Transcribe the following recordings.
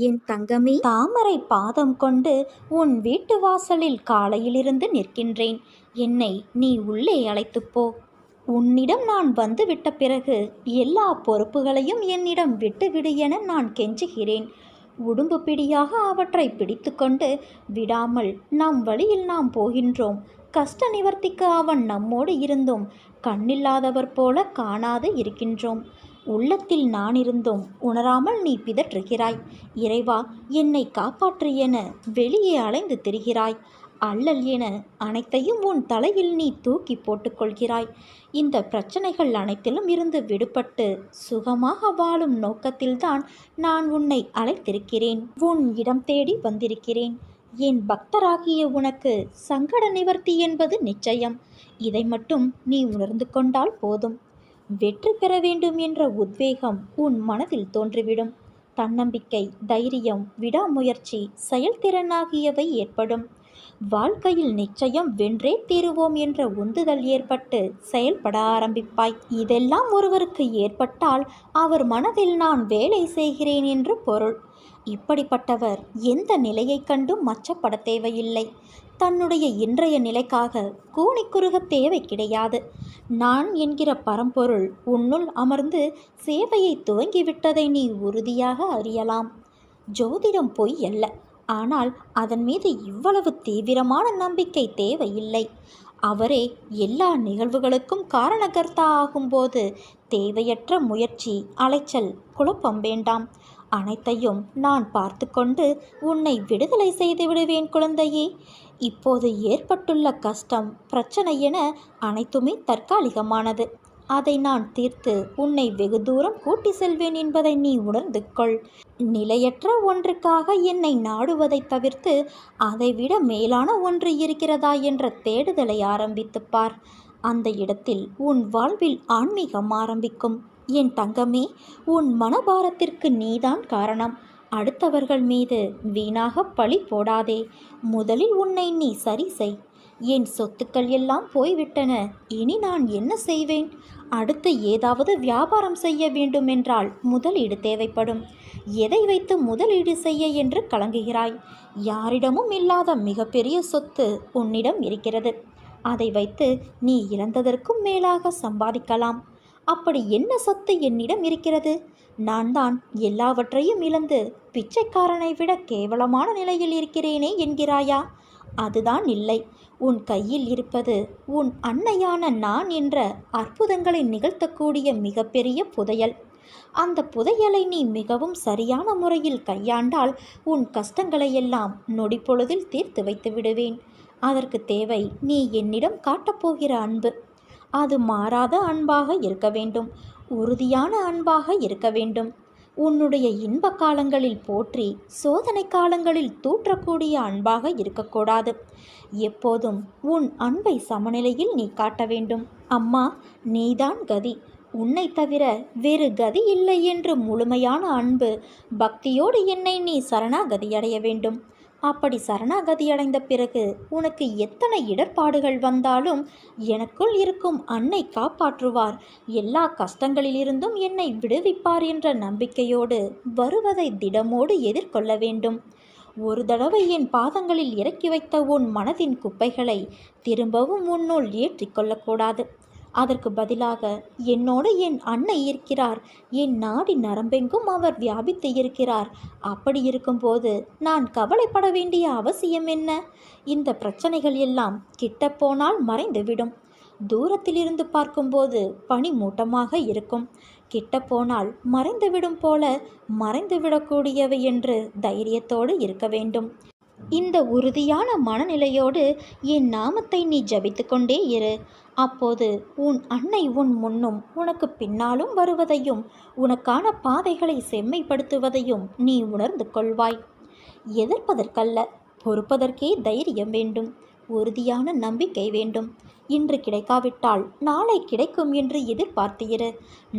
என் தங்கமே, தாமரை பாதம் கொண்டு உன் வீட்டு வாசலில் காலையிலிருந்து நிற்கின்றேன். என்னை நீ உள்ளே அழைத்துப்போ. உன்னிடம் நான் வந்துவிட்ட பிறகு எல்லா பொறுப்புகளையும் என்னிடம் விட்டுவிடு என நான் கெஞ்சுகிறேன். உடும்பு பிடியாக அவற்றை பிடித்து கொண்டு விடாமல் நம் வழியில் நாம் போகின்றோம். கஷ்ட நிவர்த்திக்கு அவன் நம்மோடு இருந்தும் கண்ணில்லாதவர் போல காணாது இருக்கின்றோம். உள்ளத்தில் நான் இருந்தும் உணராமல் நீ பிதற்றுகிறாய். இறைவா, என்னை காப்பாற்று என வெளியே அலைந்து திரிகிறாய். அல்லல் என அனைத்தையும் உன் தலையில் நீ தூக்கி போட்டுக்கொள்கிறாய். இந்த பிரச்சனைகள் அனைத்திலும் இருந்து விடுபட்டு சுகமாக வாழும் நோக்கத்தில்தான் நான் உன்னை அழைத்திருக்கிறேன். உன் இடம் தேடி வந்திருக்கிறேன். என் பக்தராகிய உனக்கு சங்கட நிவர்த்தி என்பது நிச்சயம். இதை மட்டும் நீ உணர்ந்து கொண்டால் போதும். வெற்றி பெற வேண்டும் என்ற உத்வேகம் உன் மனதில் தோன்றிவிடும். தன்னம்பிக்கை, தைரியம், விடாமுயற்சி, செயல்திறன் ஆகியவை ஏற்படும். வாழ்க்கையில் நிச்சயம் வென்றே தீருவோம் என்ற உந்துதல் ஏற்பட்டு செயல்பட ஆரம்பிப்பாய். இதெல்லாம் ஒருவருக்கு ஏற்பட்டால் அவர் மனதில் நான் வேலை செய்கிறேன் என்று பொருள். இப்படிப்பட்டவர் எந்த நிலையை கண்டும் மச்சப்பட தேவையில்லை. தன்னுடைய இன்றைய நிலைக்காக கூனி குறுக தேவை கிடையாது. நான் என்கிற பரம்பொருள் உன்னுள் அமர்ந்து சேவையை துவங்கிவிட்டதை நீ உறுதியாக அறியலாம். ஜோதிடம் பொய் அல்ல. ஆனால் அதன் மீது இவ்வளவு தீவிரமான நம்பிக்கை தேவையில்லை. அவரே எல்லா நிகழ்வுகளுக்கும் காரணகர்த்தா ஆகும்போது தேவையற்ற முயற்சி, அலைச்சல், குழப்பம் வேண்டாம். அனைத்தையும் நான் பார்த்து கொண்டு உன்னை விடுதலை செய்து விடுவேன் குழந்தையே. இப்போது ஏற்பட்டுள்ள கஷ்டம், பிரச்சனை என அனைத்துமே தற்காலிகமானது. அதை நான் தீர்த்து உன்னை வெகு தூரம் கூட்டி செல்வேன் என்பதை நீ உணர்ந்து கொள். நிலையற்ற ஒன்றுக்காக என்னை நாடுவதை தவிர்த்து அதைவிட மேலான ஒன்று இருக்கிறதா என்ற தேடுதலை ஆரம்பித்துப் பார். அந்த இடத்தில் உன் வாழ்வில் ஆன்மீகம் ஆரம்பிக்கும். என் தங்கமே, உன் மனபாரத்திற்கு நீதான் காரணம். அடுத்தவர்கள் மீது வீணாக பழி போடாதே. முதலில் உன்னை நீ சரி செய். என் சொத்துக்கள் எல்லாம் போய்விட்டன, இனி நான் என்ன செய்வேன்? அடுத்து ஏதாவது வியாபாரம் செய்ய வேண்டுமென்றால் முதலீடு தேவைப்படும். எதை வைத்து முதலீடு செய்ய என்று கலங்குகிறாய்? யாரிடமும் இல்லாத மிகப்பெரிய சொத்து உன்னிடம் இருக்கிறது. அதை வைத்து நீ இழந்ததற்கும் மேலாக சம்பாதிக்கலாம். அப்படி என்ன சொத்து என்னிடம் இருக்கிறது? நான் தான் எல்லாவற்றையும் இழந்து பிச்சைக்காரனை விட கேவலமான நிலையில் இருக்கிறேனே என்கிறாயா? அதுதான் இல்லை. உன் கையில் இருப்பது உன் அன்னையான நான் என்ற அற்புதங்களை நிகழ்த்தக்கூடிய மிகப்பெரிய புதையல். அந்த புதையலை நீ மிகவும் சரியான முறையில் கையாண்டால் உன் கஷ்டங்களையெல்லாம் நொடி பொழுதில் தீர்த்து வைத்து விடுவேன். அதற்கு தேவை நீ என்னிடம் காட்டப்போகிற அன்பு. அது மாறாத அன்பாக இருக்க வேண்டும். உறுதியான அன்பாக இருக்க வேண்டும். உன்னுடைய இன்ப காலங்களில் போற்றி சோதனை காலங்களில் தூற்றக்கூடிய அன்பாக இருக்கக்கூடாது. எப்போதும் உன் அன்பை சமநிலையில் நீ காட்ட வேண்டும். அம்மா, நீதான் கதி. உன்னை தவிர வேறு கதி இல்லை என்று முழுமையான அன்பு பக்தியோடு என்னை நீ சரணாகதி அடைய வேண்டும். அப்படி சரணாகதி அடைந்த பிறகு உனக்கு எத்தனை இடர்பாடுகள் வந்தாலும் எனக்குள் இருக்கும் அன்னை காப்பாற்றுவார். எல்லா கஷ்டங்களிலிருந்தும் என்னை விடுவிப்பார் என்ற நம்பிக்கையோடு வருவதை திடமோடு எதிர்கொள்ள வேண்டும். ஒரு தடவை என் பாதங்களில் இறக்கி வைத்த உன் மனதின் குப்பைகளை திரும்பவும் உன்னுள் ஏற்றிக்கொள்ளக்கூடாது. அதற்கு பதிலாக என்னோடு என் அன்னை இருக்கிறார். என் நாடி நரம்பெங்கும் அவர் வியாபித்து இருக்கிறார். அப்படி இருக்கும்போது நான் கவலைப்பட வேண்டிய அவசியம் என்ன? இந்த பிரச்சனைகள் எல்லாம் கிட்ட போனால் மறைந்துவிடும். தூரத்திலிருந்து பார்க்கும்போது பனி மூட்டமாக இருக்கும். கிட்ட போனால் மறைந்துவிடும் போல மறைந்துவிடக்கூடியவை என்று தைரியத்தோடு இருக்க வேண்டும். இந்த உறுதியான மனநிலையோடு என் நாமத்தை நீ ஜபித்து கொண்டே இரு. அப்போது உன் அன்னை உன் முன்னும் உனக்கு பின்னாலும் வருவதையும் உனக்கான பாதைகளை செம்மைப்படுத்துவதையும் நீ உணர்ந்து கொள்வாய். எதிர்ப்பதற்கல்ல, பொறுப்பதற்கே தைரியம் வேண்டும். உறுதியான நம்பிக்கை வேண்டும். இன்று கிடைக்காவிட்டால் நாளை கிடைக்கும் என்று எதிர்பார்த்திரு.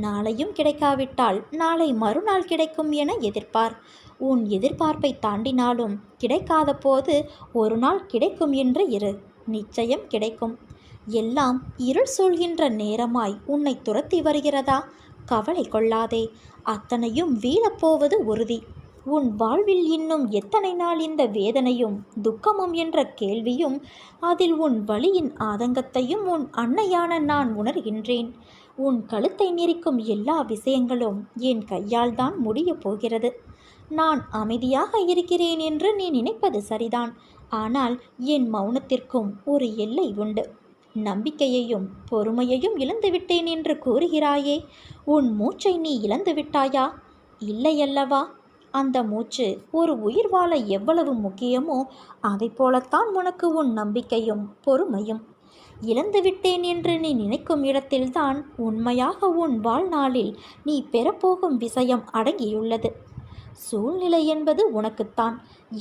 நாளையும் கிடைக்காவிட்டால் நாளை மறுநாள் கிடைக்கும் என எதிர்பார். உன் எதிர்பார்ப்பை தாண்டினாலும் கிடைக்காத போது ஒரு நாள் கிடைக்கும் என்று இரு. நிச்சயம் கிடைக்கும். எல்லாம் இருள் சூழ்கின்ற நேரமாய் உன்னை துரத்தி வருகிறதா? கவலை கொள்ளாதே. அத்தனையும் வீழப்போவது உறுதி. உன் வாழ்வில் இன்னும் எத்தனை நாள் இந்த வேதனையும் துக்கமும் என்ற கேள்வியும், அதில் உன் வலியின் ஆதங்கத்தையும் உன் அன்னையான நான் உணர்கின்றேன். உன் கழுத்தை நெரிக்கும் எல்லா விஷயங்களும் என் கையால் தான் முடியப் போகிறது. நான் அமைதியாக இருக்கிறேன் என்று நீ நினைப்பது சரிதான். ஆனால் என் மௌனத்திற்கும் ஒரு எல்லை உண்டு. நம்பிக்கையையும் பொறுமையையும் இழந்துவிட்டேன் என்று கூறுகிறாயே, உன் மூச்சை நீ இழந்து விட்டாயா? இல்லையல்லவா? அந்த மூச்சு ஒரு உயிர் வாழ எவ்வளவு முக்கியமோ அதை போலத்தான் உனக்கு உன் நம்பிக்கையும் பொறுமையும். இழந்துவிட்டேன் என்று நீ நினைக்கும் இடத்தில்தான் உண்மையாக உன் வாழ்நாளில் நீ பெறப்போகும் விஷயம் அடங்கியுள்ளது. சூழ்நிலை என்பது உனக்குத்தான்.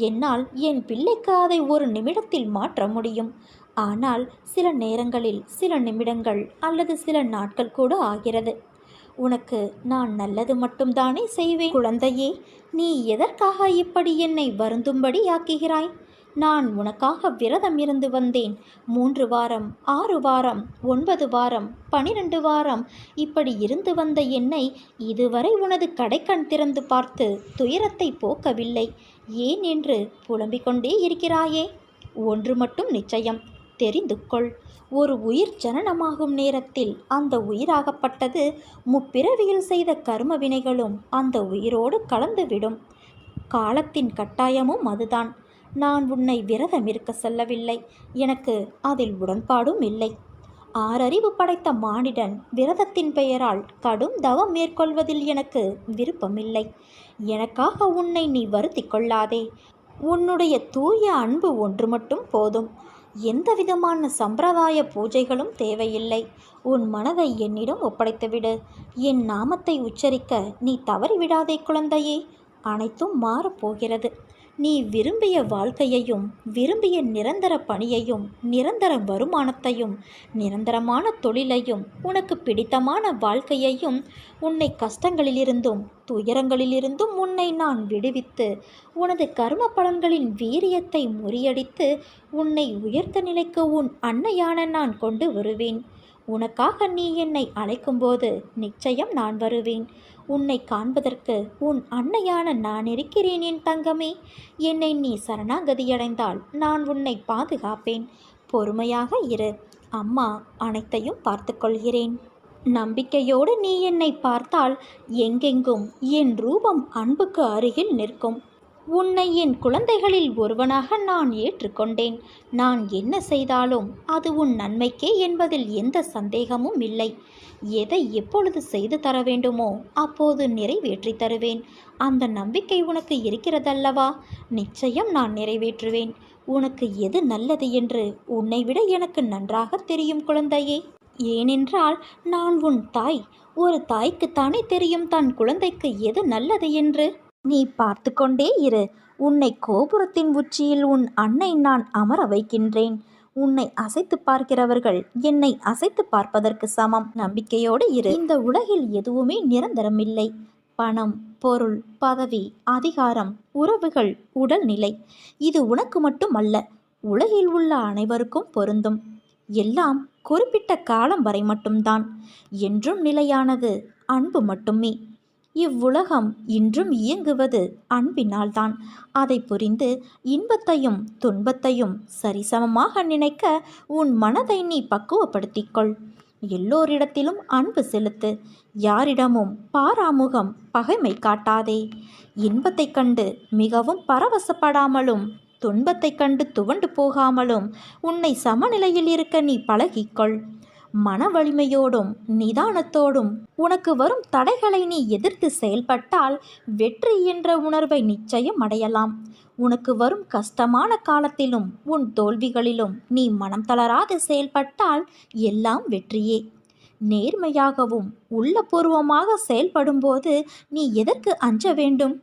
என்னால் என் பிள்ளைக்கு அதை ஒரு நிமிடத்தில் மாற்ற முடியும். ஆனால் சில நேரங்களில் சில நிமிடங்கள் அல்லது சில நாட்கள் கூட ஆகிறது. உனக்கு நான் நல்லது மட்டும்தானே செய்வேன். குழந்தையே, நீ எதற்காக இப்படி என்னை வருந்தும்படி ஆக்குகிறாய்? நான் உனக்காக விரதம் இருந்து வந்தேன். 3 வாரம், 6 வாரம், 9 வாரம், 12 வாரம் இப்படி இருந்து வந்த என்னை இதுவரை உனது கடைக்கண் திறந்து பார்த்து துயரத்தை போக்கவில்லை. ஏன் என்று புலம்பிக் கொண்டே இருக்கிறாயே? ஒன்று மட்டும் நிச்சயம், தெரிந்து கொள். ஒரு உயிர் ஜனனமாகும் நேரத்தில் அந்த உயிராகப்பட்டது முப்பிறவியில் செய்த கர்ம வினைகளும் அந்த உயிரோடு கலந்துவிடும். காலத்தின் கட்டாயமும் அதுதான். நான் உன்னை விரதம் இருக்க சொல்லவில்லை. எனக்கு அதில் உடன்பாடும் இல்லை. 6 அறிவு படைத்த மானிடன் விரதத்தின் பெயரால் கடும் தவம் மேற்கொள்வதில் எனக்கு விருப்பமில்லை. எனக்காக உன்னை நீ வருத்தி கொள்ளாதே. உன்னுடைய தூய அன்பு ஒன்று மட்டும் போதும். எந்த விதமான சம்பிரதாய பூஜைகளும் தேவையில்லை. உன் மனதை என்னிடம் ஒப்படைத்துவிடு. என் நாமத்தை உச்சரிக்க நீ தவறிவிடாதே குழந்தையே. அனைத்தும் மாறப்போகிறது. நீ விரும்பிய வாழ்க்கையையும் விரும்பிய நிரந்தர பணியையும் நிரந்தர வருமானத்தையும் நிரந்தரமான தொழிலையும் உனக்கு பிடித்தமான வாழ்க்கையையும் உன்னை கஷ்டங்களிலிருந்தும் துயரங்களிலிருந்தும் உன்னை நான் விடுவித்து உனது கர்ம பலன்களின் வீரியத்தை முறியடித்து உன்னை உயர்ந்த நிலைக்கு உன் அன்னையான நான் கொண்டு வருவேன். உனக்காக நீ என்னை அழைக்கும்போது நிச்சயம் நான் வருவேன். உன்னை காண்பதற்கு உன் அன்னையான நான் இருக்கிறேன் என் தங்கமே. என்னை நீ சரணாகதியடைந்தால் நான் உன்னை பாதுகாப்பேன். பொறுமையாக இரு. அம்மா அனைத்தையும் பார்த்து கொள்கிறேன். நம்பிக்கையோடு நீ என்னை பார்த்தால் எங்கெங்கும் என் ரூபம் அன்புக்கு அருகில் நிற்கும். உன்னை என் குழந்தைகளில் ஒருவனாக நான் ஏற்றுக்கொண்டேன். நான் என்ன செய்தாலும் அது உன் நன்மைக்கே என்பதில் எந்த சந்தேகமும் இல்லை. எதை எப்பொழுது செய்து தர வேண்டுமோ அப்போது நிறைவேற்றி தருவேன். அந்த நம்பிக்கை உனக்கு இருக்கிறதல்லவா? நிச்சயம் நான் நிறைவேற்றுவேன். உனக்கு எது நல்லது என்று உன்னை விட எனக்கு நன்றாக தெரியும் குழந்தையே. ஏனென்றால் நான் உன் தாய். ஒரு தாய்க்குத்தானே தெரியும் தன் குழந்தைக்கு எது நல்லது என்று. நீ பார்த்து கொண்டே இரு. உன்னை கோபுரத்தின் உச்சியில் உன் அன்னை நான் அமர வைக்கின்றேன். உன்னை அசைத்து பார்க்கிறவர்கள் என்னை அசைத்து பார்ப்பதற்கு சமம். நம்பிக்கையோடு இரு. இந்த உலகில் எதுவுமே நிரந்தரமில்லை. பணம், பொருள், பதவி, அதிகாரம், உறவுகள், உடல்நிலை, இது உனக்கு மட்டும் அல்ல, உலகில் உள்ள அனைவருக்கும் பொருந்தும். எல்லாம் குறிப்பிட்ட காலம் வரை மட்டும்தான். என்றும் நிலையானது அன்பு மட்டுமே. இவ்வுலகம் இன்றும் இயங்குவது அன்பினால்தான். அதை புரிந்து இன்பத்தையும் துன்பத்தையும் சரிசமமாக நினைக்க உன் மனதை நீ பக்குவப்படுத்திக்கொள். எல்லோரிடத்திலும் அன்பு செலுத்து. யாரிடமும் பாராமுகம், பகைமை காட்டாதே. இன்பத்தைக் கண்டு மிகவும் பரவசப்படாமலும் துன்பத்தைக் கண்டு துவண்டு போகாமலும் உன்னை சமநிலையில் இருக்க நீ பழகிக்கொள். மன வலிமையோடும் நிதானத்தோடும் உனக்கு வரும் தடைகளை நீ எதிர்த்து செயல்பட்டால் வெற்றி என்ற உணர்வை நிச்சயம் அடையலாம். உனக்கு வரும் கஷ்டமான காலத்திலும் உன் தோல்விகளிலும் நீ மனம் தளராது செயல்பட்டால் எல்லாம் வெற்றியே. நேர்மையாகவும் உள்ளபூர்வமாக செயல்படும்போது நீ எதற்கு அஞ்ச வேண்டும்?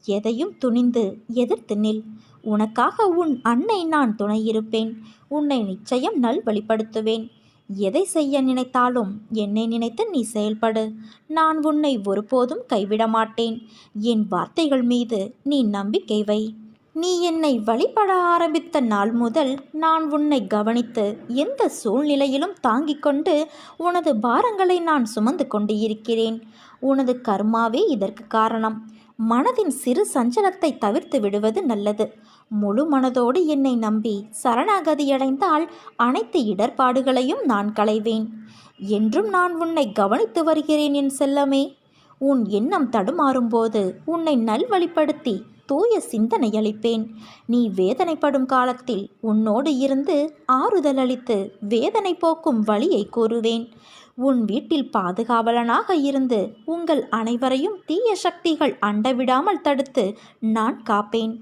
எதையும் துணிந்து எதிர்த்து நில். உனக்காக உன் அன்னை நான் துணையிருப்பேன். உன்னை நிச்சயம் நல்வழிப்படுத்துவேன். எதை செய்ய நினைத்தாலும் என்னை நினைத்து நீ செயல்படு. நான் உன்னை ஒருபோதும் கைவிட மாட்டேன். என் வார்த்தைகள் மீது நீ நம்பிக்கை வை. நீ என்னை வழிபட ஆரம்பித்த நாள் முதல் நான் உன்னை கவனித்து எந்த சூழ்நிலையிலும் தாங்கிக் கொண்டு உனது பாரங்களை நான் சுமந்து கொண்டு இருக்கிறேன். உனது கர்மாவே இதற்கு காரணம். மனதின் சிறு சஞ்சலத்தை தவிர்த்து விடுவது நல்லது. முழு மனதோடு என்னை நம்பி சரணாகதியடைந்தால் அனைத்து இடர்பாடுகளையும் நான் களைவேன். என்றும் நான் உன்னை கவனித்து வருகிறேன் என் செல்லமே. உன் எண்ணம் தடுமாறும்போது உன்னை நல்வழிப்படுத்தி தூய சிந்தனை அளிப்பேன். நீ வேதனைப்படும் காலத்தில் உன்னோடு இருந்து ஆறுதல் அளித்து வேதனை போக்கும் வழியை கூறுவேன். உன் வீட்டில் பாதுகாவலனாக இருந்து உங்கள் அனைவரையும் தீய சக்திகள் அண்டவிடாமல் தடுத்து நான் காப்பேன்.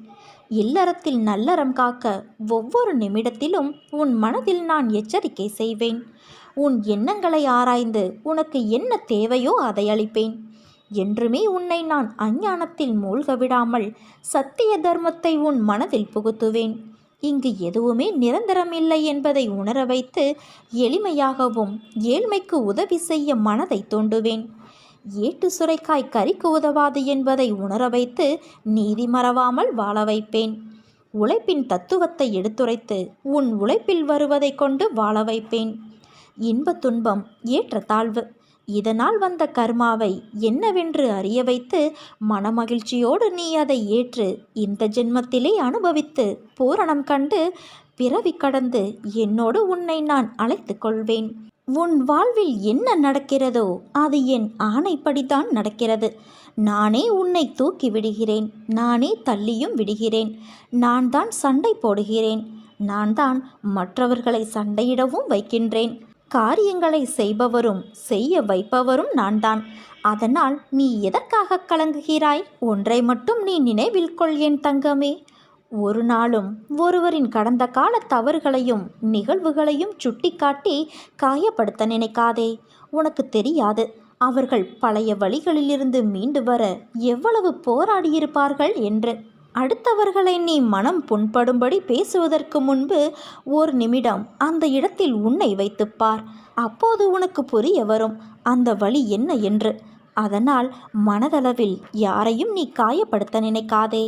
இல்லறத்தில் நல்லறம் காக்க ஒவ்வொரு நிமிடத்திலும் உன் மனதில் நான் எச்சரிக்கை செய்வேன். உன் எண்ணங்களை ஆராய்ந்து உனக்கு என்ன தேவையோ அதை அளிப்பேன். என்றுமே உன்னை நான் அஞ்ஞானத்தில் மூழ்க விடாமல் சத்திய தர்மத்தை உன் மனதில் புகுத்துவேன். இங்கு எதுவுமே நிரந்தரமில்லை என்பதை உணர வைத்து எளிமையாகவும் ஏழ்மைக்கு உதவி செய்ய மனதை தூண்டுவேன். ஏட்டு சுரைக்காய் கறிக்கு உதவாது என்பதை உணர வைத்து நீதி மறவாமல் வாழ வைப்பேன். உழைப்பின் தத்துவத்தை எடுத்துரைத்து உன் உழைப்பில் வருவதை கொண்டு வாழ வைப்பேன். இன்ப துன்பம் ஏற்ற தாழ்வு, இதனால் வந்த கர்மாவை என்னவென்று அறிய வைத்து மனமகிழ்ச்சியோடு நீ அதை ஏற்று இந்த ஜென்மத்திலே அனுபவித்து பூரணம் கண்டு பிறவி கடந்து என்னோடு உன்னை நான் அழைத்து கொள்வேன். உன் வாழ்வில் என்ன நடக்கிறதோ அது என் ஆணைப்படிதான் நடக்கிறது. நானே உன்னை தூக்கி விடுகிறேன், நானே தள்ளியும் விடுகிறேன். நான் தான் சண்டை போடுகிறேன், நான் தான் மற்றவர்களை சண்டையிடவும் வைக்கின்றேன். காரியங்களை செய்பவரும் செய்ய வைப்பவரும் நான்தான். அதனால் நீ எதற்காக கலங்குகிறாய்? ஒன்றை மட்டும் நீ நினைவில் கொள் என் தங்கமே. ஒரு நாளும் ஒருவரின் கடந்த கால தவறுகளையும் நிகழ்வுகளையும் சுட்டிக்காட்டி காயப்படுத்த நினைக்காதே. உனக்கு தெரியாது அவர்கள் பழைய வழிகளிலிருந்து மீண்டு வர எவ்வளவு போராடியிருப்பார்கள் என்று. அடுத்தவர்களை நீ மனம் புண்படும்படி பேசுவதற்கு முன்பு ஒரு நிமிடம் அந்த இடத்தில் உன்னை வைத்துப்பார். அப்போது உனக்கு புரிய வரும் அந்த வழி என்ன என்று. அதனால் மனதளவில் யாரையும் நீ காயப்படுத்த நினைக்காதே.